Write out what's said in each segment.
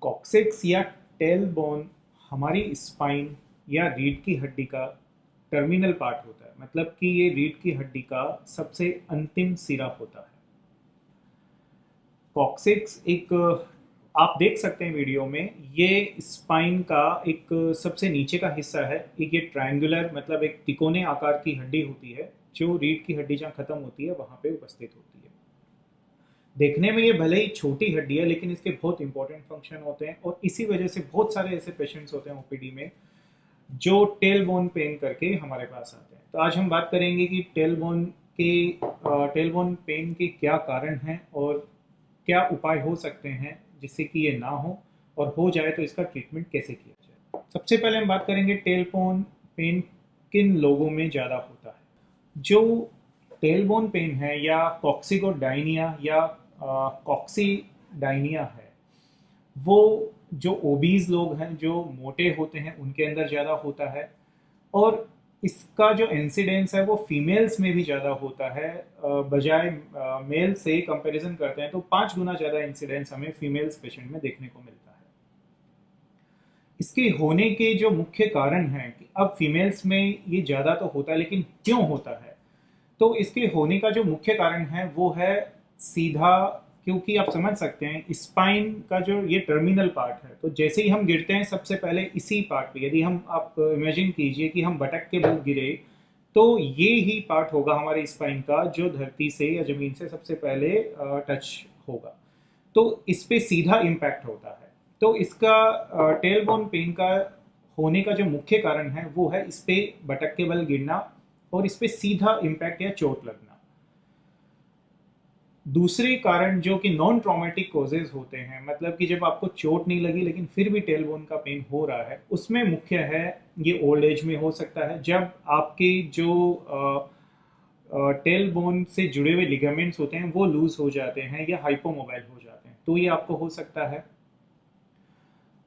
Coccyx या tail bone हमारी spine या रीढ़ की हड्डी का टर्मिनल पार्ट होता है, मतलब कि ये रीढ़ की हड्डी का सबसे अंतिम सिरा होता है। कॉक्सिक्स एक आप देख सकते हैं वीडियो में, ये स्पाइन का एक सबसे नीचे का हिस्सा है। एक ये ट्रायंगुलर मतलब एक तिकोने आकार की हड्डी होती है जो रीढ़ की हड्डी जहाँ खत्म होती है वहाँ पे उपस्थित होती है। देखने में ये भले ही छोटी हड्डी है लेकिन इसके बहुत इंपॉर्टेंट फंक्शन होते हैं और इसी वजह से बहुत सारे ऐसे पेशेंट्स होते हैं ओपीडी में जो टेल बोन पेन करके हमारे पास आते हैं। तो आज हम बात करेंगे कि टेल बोन पेन के क्या कारण हैं और क्या उपाय हो सकते हैं जिससे कि ये ना हो, और हो जाए तो इसका ट्रीटमेंट कैसे किया जाए। सबसे पहले हम बात करेंगे टेल बोन पेन किन लोगों में ज़्यादा होता है। जो टेल बोन पेन है या कॉक्सिगोडाइनिया या कॉक्सीडाइनिया है, वो जो ओबीज लोग हैं, जो मोटे होते हैं, उनके अंदर ज़्यादा होता है। और इसका जो इंसिडेंस है वो फीमेल्स में भी ज़्यादा होता है, बजाय मेल से कंपैरिजन करते हैं तो 5 गुना ज़्यादा इंसिडेंस हमें फीमेल्स पेशेंट में देखने को मिलता है। इसके होने के जो मुख्य कारण हैं कि अब फीमेल्स में ये ज़्यादा तो होता है लेकिन क्यों होता है, तो इसके होने का जो मुख्य कारण है वो है सीधा, क्योंकि आप समझ सकते हैं स्पाइन का जो ये टर्मिनल पार्ट है, तो जैसे ही हम गिरते हैं सबसे पहले इसी पार्ट पे, यदि हम आप इमेजिन कीजिए कि हम बटक के बल गिरे तो ये ही पार्ट होगा हमारे स्पाइन का जो धरती से या जमीन से सबसे पहले टच होगा, तो इस पे सीधा इम्पैक्ट होता है। तो इसका टेल बोन पेन का होने का जो मुख्य कारण है वो है इस पे बटक के बल गिरना और इस पे सीधा इम्पैक्ट या चोट लगना। दूसरे कारण जो कि नॉन ट्रॉमेटिक कॉजेज होते हैं, मतलब कि जब आपको चोट नहीं लगी लेकिन फिर भी टेल बोन का पेन हो रहा है, उसमें मुख्य है ये ओल्ड एज में हो सकता है, जब आपके जो टेल बोन से जुड़े हुए लिगामेंट्स होते हैं वो लूज हो जाते हैं या हाइपोमोबाइल हो जाते हैं, तो ये आपको हो सकता है।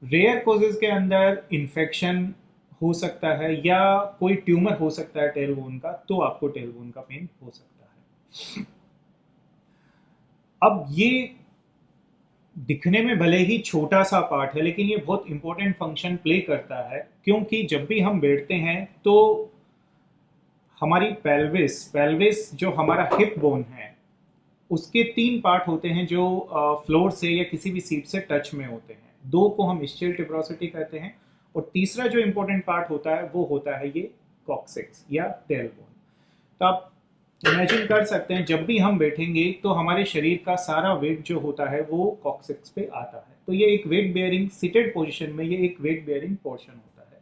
रेयर कॉजेज के अंदर इन्फेक्शन हो सकता है या कोई ट्यूमर हो सकता है टेल बोन का, तो आपको टेल बोन का पेन हो सकता है। अब ये दिखने में भले ही छोटा सा पार्ट है लेकिन ये बहुत इंपॉर्टेंट फंक्शन प्ले करता है, क्योंकि जब भी हम बैठते हैं तो हमारी पेल्विस पेल्विस जो हमारा हिप बोन है उसके 3 पार्ट होते हैं जो फ्लोर से या किसी भी सीट से टच में होते हैं। 2 को हम स्टिल टिब्रोसिटी कहते हैं और तीसरा जो इंपॉर्टेंट पार्ट होता है वो होता है ये कॉक्सिक्स या टेल बोन। तो आप इमेजिन कर सकते हैं जब भी हम बैठेंगे तो हमारे शरीर का सारा वेट जो होता है वो कॉक्सिक्स पे आता है, तो ये एक वेट बेयरिंग सिटेड पोजीशन में ये एक वेट बेयरिंग पोर्शन होता है।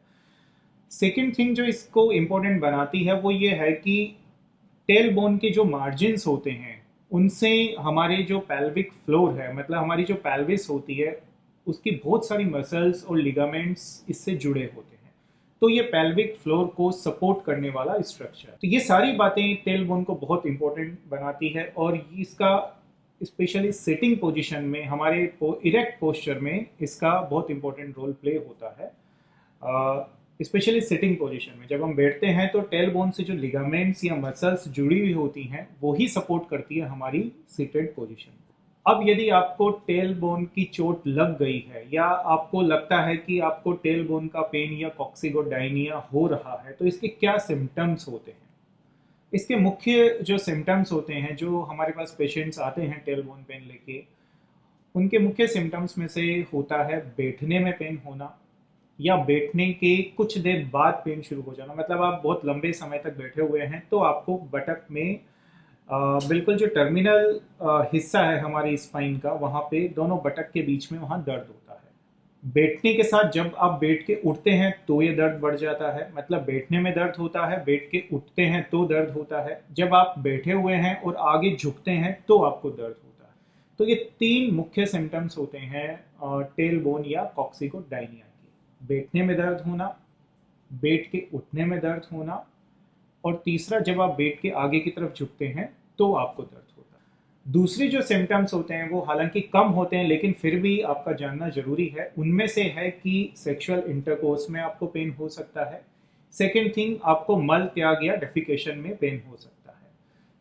सेकेंड थिंग जो इसको इम्पोर्टेंट बनाती है वो ये है कि टेल बोन के जो मार्जिन्स होते हैं उनसे हमारे जो पेल्विक फ्लोर है, मतलब हमारी जो पेल्विस होती है, उसकी बहुत सारी मसल्स और लिगामेंट्स इससे जुड़े होते हैं, तो ये पेल्विक फ्लोर को सपोर्ट करने वाला स्ट्रक्चर। तो ये सारी बातें टेल बोन को बहुत इंपॉर्टेंट बनाती है और इसका स्पेशली सिटिंग पोजीशन में, हमारे इरेक्ट पोस्चर में इसका बहुत इंपॉर्टेंट रोल प्ले होता है। स्पेशली सिटिंग पोजीशन में जब हम बैठते हैं तो टेल बोन से जो लिगामेंट्स या मसल्स जुड़ी हुई होती हैं वो ही सपोर्ट करती है हमारी सीटेड पोजीशन। अब यदि आपको टेल बोन की चोट लग गई है या आपको लगता है कि आपको टेल बोन का पेन या कॉक्सिगोडाइनिया हो रहा है, तो इसके क्या सिम्टम्स होते हैं। इसके मुख्य जो सिम्टम्स होते हैं, जो हमारे पास पेशेंट्स आते हैं टेल बोन पेन लेके, उनके मुख्य सिम्टम्स में से होता है बैठने में पेन होना या बैठने के कुछ देर बाद पेन शुरू हो जाना, मतलब आप बहुत लंबे समय तक बैठे हुए हैं तो आपको बटक में बिल्कुल जो टर्मिनल हिस्सा है हमारी स्पाइन का, वहाँ पे दोनों बटक के बीच में वहाँ दर्द होता है। बैठने के साथ जब आप बैठ के उठते हैं तो ये दर्द बढ़ जाता है, मतलब बैठने में दर्द होता है, बैठ के उठते हैं तो दर्द होता है, जब आप बैठे हुए हैं और आगे झुकते हैं तो आपको दर्द होता है। तो ये 3 मुख्य सिम्टम्स होते हैं टेल बोन या कॉक्सिगोडाइनिया के। बैठने में दर्द होना, बैठ के उठने में दर्द होना, और तीसरा जब आप बैठ के आगे की तरफ झुकते हैं तो आपको दर्द होता है। दूसरे जो सिम्टम्स होते हैं वो हालांकि कम होते हैं लेकिन फिर भी आपका जानना जरूरी है। उनमें से है कि सेक्सुअल इंटरकोर्स में आपको पेन हो सकता है। सेकेंड थिंग, आपको मल त्याग या डेफिकेशन में पेन हो सकता है।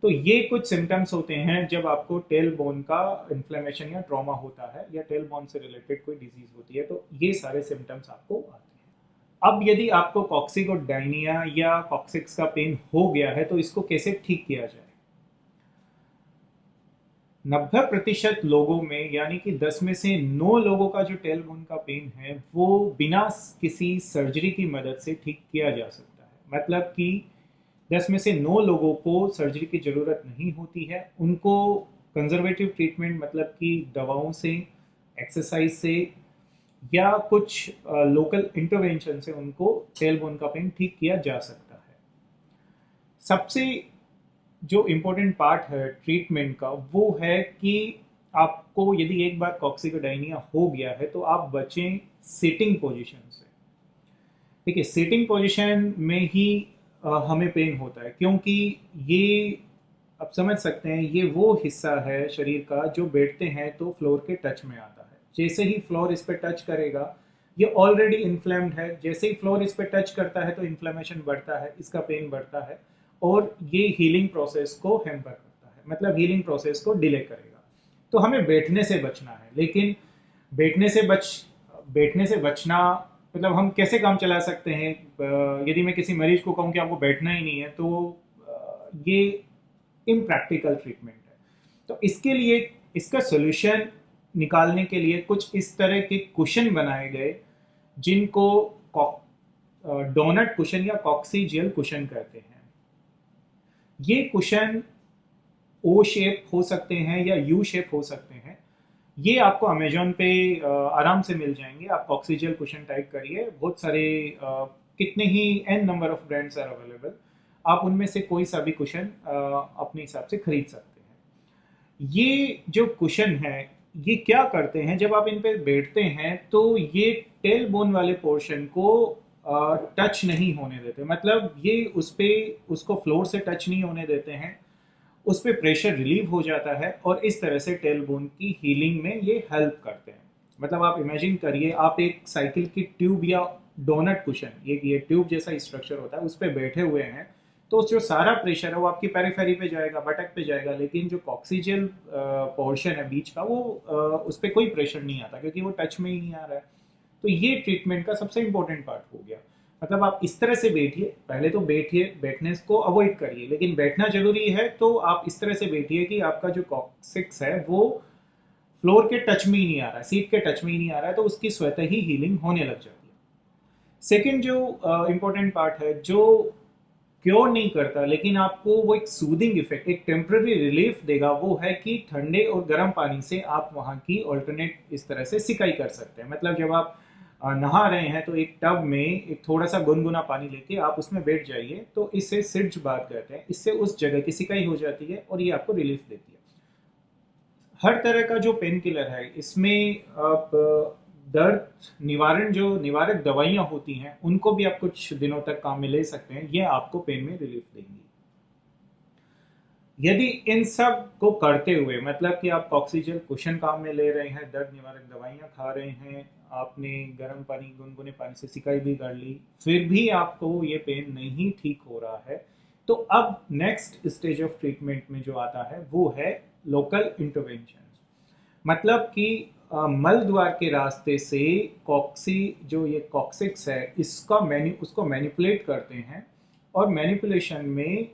तो ये कुछ सिम्टम्स होते हैं जब आपको टेल बोन का इन्फ्लेमेशन या ट्रॉमा होता है या टेल बोन से रिलेटेड कोई डिजीज होती है, तो ये सारे सिम्टम्स आपको आते हैं। अब यदि आपको कॉक्सिगोडाइनिया या कॉक्सिक्स का पेन हो गया है तो इसको कैसे ठीक किया जाए? 90% लोगों में यानी कि 10 में से 9 लोगों का जो टेल बोन का पेन है वो बिना किसी सर्जरी की मदद से ठीक किया जा सकता है। मतलब कि 10 में से 9 लोगों को सर्जरी की ज़रूरत नहीं होती है। उनको कंजर्वेटिव ट्रीटमेंट मतलब कि दवाओं से, एक्सरसाइज से या कुछ लोकल इंटरवेंशन से उनको टेल बोन का पेन ठीक किया जा सकता है। सबसे जो इम्पोर्टेंट पार्ट है ट्रीटमेंट का वो है कि आपको यदि एक बार कॉक्सिकोडाइनिया हो गया है तो आप बचें सिटिंग पोजीशन से। देखिए, सिटिंग पोजीशन में ही हमें पेन होता है, क्योंकि ये आप समझ सकते हैं ये वो हिस्सा है शरीर का जो बैठते हैं तो फ्लोर के टच में आता है। जैसे ही फ्लोर इस पर टच करेगा, ये ऑलरेडी इन्फ्लेम्ड है, जैसे ही फ्लोर इस पर टच करता है तो इन्फ्लेमेशन बढ़ता है, इसका पेन बढ़ता है और ये हीलिंग प्रोसेस को हैम्पर करता है, मतलब हीलिंग प्रोसेस को डिले करेगा। तो हमें बैठने से बचना है, लेकिन बैठने से बचना मतलब हम कैसे काम चला सकते हैं? यदि मैं किसी मरीज को कहूँ कि आपको बैठना ही नहीं है तो ये इम्प्रैक्टिकल ट्रीटमेंट है। तो इसके लिए इसका सोल्यूशन निकालने के लिए कुछ इस तरह के कुशन बनाए गए जिनको डोनट कुशन या कॉक्सीजियल कुशन कहते हैं। ये कुशन ओ शेप हो सकते हैं या यू शेप हो सकते हैं। ये आपको अमेजोन पे आराम से मिल जाएंगे। आप ऑक्सीजन कुशन टाइप करिए, बहुत सारे कितने ही an number of brands are available. आप उनमें से कोई सा भी कुशन अपने हिसाब से खरीद सकते हैं। ये जो कुशन है ये क्या करते हैं, जब आप इन पे बैठते हैं तो ये टेल बोन वाले पोर्शन को टच नहीं होने देते, मतलब ये उस पे उसको फ्लोर से टच नहीं होने देते हैं, उस पर प्रेशर रिलीव हो जाता है और इस तरह से टेल बोन की हीलिंग में ये हेल्प करते हैं। मतलब आप इमेजिन करिए, आप एक साइकिल की ट्यूब या डोनट कुशन, ये ट्यूब जैसा स्ट्रक्चर होता है, उस पर बैठे हुए हैं तो जो सारा प्रेशर है वो आपकी पेरिफेरी पे जाएगा, बटक पे जाएगा, लेकिन जो कॉक्सीजियल पोर्शन है बीच का वो उस पर कोई प्रेशर नहीं आता क्योंकि वो टच में ही नहीं आ रहा है। तो ये ट्रीटमेंट का सबसे इंपॉर्टेंट पार्ट हो गया। मतलब आप इस तरह से बैठिए, पहले तो बैठिए, बैठने को अवॉइड करिए, लेकिन बैठना जरूरी है तो आप इस तरह से बैठिए कि आपका जो कॉक्सिक्स है वो फ्लोर के टच में ही नहीं आ रहा है, सीट के टच में ही नहीं आ रहा है, तो उसकी स्वतः ही हीलिंग होने लग जाती है। सेकेंड जो इंपॉर्टेंट पार्ट है जो क्योर नहीं करता लेकिन आपको वो एक सूदिंग इफेक्ट, एक टेम्पररी रिलीफ देगा, वो है कि ठंडे और गर्म पानी से आप वहाँ की ऑल्टरनेट इस तरह से सिकाई कर सकते हैं। मतलब जब आप नहा रहे हैं तो एक टब में एक थोड़ा सा गुनगुना पानी लेके आप उसमें बैठ जाइए, तो इससे सिड्ज बात कहते हैं, इससे उस जगह की सिकाई हो जाती है और ये आपको रिलीफ देती है। हर तरह का जो पेन किलर है इसमें आप दर्द निवारण जो निवारक दवाइयाँ होती हैं उनको भी आप कुछ दिनों तक काम में ले सकते हैं, ये आपको पेन में रिलीफ देंगी। यदि इन सब को करते हुए मतलब कि आप ऑक्सीजन कुशन काम में ले रहे हैं, दर्द निवारक दवाइयाँ खा रहे हैं, आपने गर्म पानी गुनगुने पानी से सिकाई भी कर ली, फिर भी आपको ये पेन नहीं ठीक हो रहा है, तो अब नेक्स्ट स्टेज ऑफ ट्रीटमेंट में जो आता है वो है लोकल इंटरवेंशन। मतलब कि मल द्वार के रास्ते से कॉक्सी जो ये कॉक्सिक्स है इसका उसको मैनिपुलेट करते हैं और मैनिपुलेशन में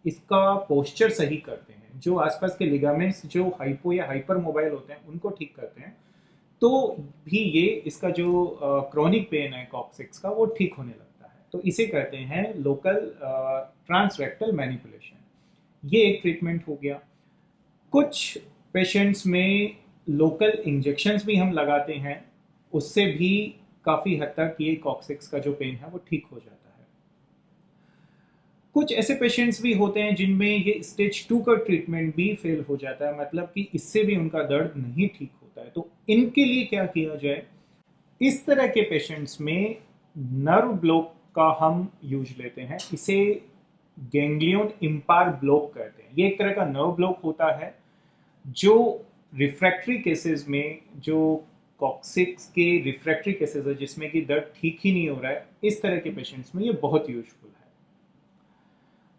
इसका पोस्चर सही करते हैं, जो आसपास के लिगामेंट्स जो हाइपो या हाइपर मोबाइल होते हैं उनको ठीक करते हैं, तो भी ये इसका जो क्रॉनिक पेन है कॉक्सिक्स का वो ठीक होने लगता है। तो इसे कहते हैं लोकल ट्रांसरेक्टल मैनिपुलेशन। ये एक ट्रीटमेंट हो गया। कुछ पेशेंट्स में लोकल इंजेक्शंस भी हम लगाते हैं, उससे भी काफ़ी हद तक ये कॉक्सिक्स का जो पेन है वो ठीक हो जाता है। कुछ ऐसे पेशेंट्स भी होते हैं जिनमें ये स्टेज 2 का ट्रीटमेंट भी फेल हो जाता है, मतलब कि इससे भी उनका दर्द नहीं ठीक होता है। तो इनके लिए क्या किया जाए? इस तरह के पेशेंट्स में नर्व ब्लॉक का हम यूज लेते हैं, इसे गैंग्लियन इम्पायर ब्लॉक कहते हैं। ये एक तरह का नर्व ब्लॉक होता है जो रिफ्रैक्टरी केसेस में, जो कॉक्सिक्स के रिफ्रैक्टरी केसेस है जिसमें कि दर्द ठीक ही नहीं हो रहा है, इस तरह के पेशेंट्स में ये बहुत यूजफुल है।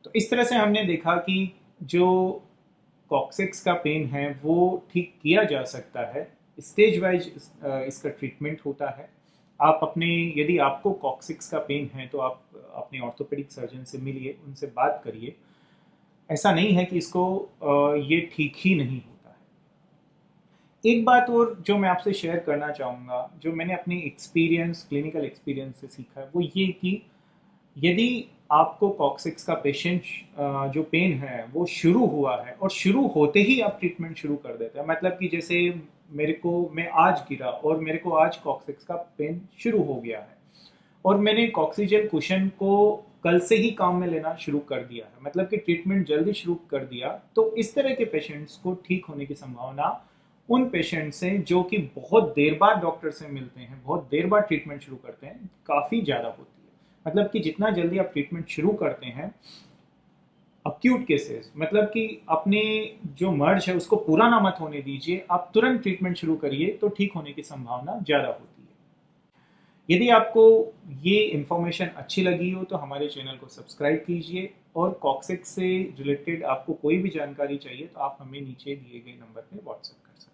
तो इस तरह से हमने देखा कि जो कॉक्सिक्स का पेन है वो ठीक किया जा सकता है। स्टेज वाइज इसका ट्रीटमेंट होता है। आप अपने, यदि आपको कॉक्सिक्स का पेन है तो आप अपने ऑर्थोपेडिक सर्जन से मिलिए, उनसे बात करिए। ऐसा नहीं है कि इसको ये ठीक ही नहीं होता है। एक बात और जो मैं आपसे शेयर करना चाहूँगा, जो मैंने अपनी एक्सपीरियंस, क्लिनिकल एक्सपीरियंस से सीखा है, वो ये कि यदि आपको कॉक्सिक्स का पेशेंट जो पेन है वो शुरू हुआ है और शुरू होते ही आप ट्रीटमेंट शुरू कर देते हैं, मतलब कि जैसे मैं आज गिरा और मेरे को आज कॉक्सिक्स का पेन शुरू हो गया है और मैंने कॉक्सीजन कुशन को कल से ही काम में लेना शुरू कर दिया है, मतलब कि ट्रीटमेंट जल्दी शुरू कर दिया, तो इस तरह के पेशेंट्स को ठीक होने की संभावना उन पेशेंट से जो कि बहुत देर बाद डॉक्टर से मिलते हैं, बहुत देर बाद ट्रीटमेंट शुरू करते हैं, काफ़ी ज़्यादा होती है। मतलब कि जितना जल्दी आप ट्रीटमेंट शुरू करते हैं, अक्यूट केसेस, मतलब कि अपने जो मर्ज है उसको पूरा ना मत होने दीजिए, आप तुरंत ट्रीटमेंट शुरू करिए तो ठीक होने की संभावना ज़्यादा होती है। यदि आपको ये इन्फॉर्मेशन अच्छी लगी हो तो हमारे चैनल को सब्सक्राइब कीजिए, और कॉक्सिक्स से रिलेटेड आपको कोई भी जानकारी चाहिए तो आप हमें नीचे दिए गए नंबर पर व्हाट्सएप कर सकते हैं।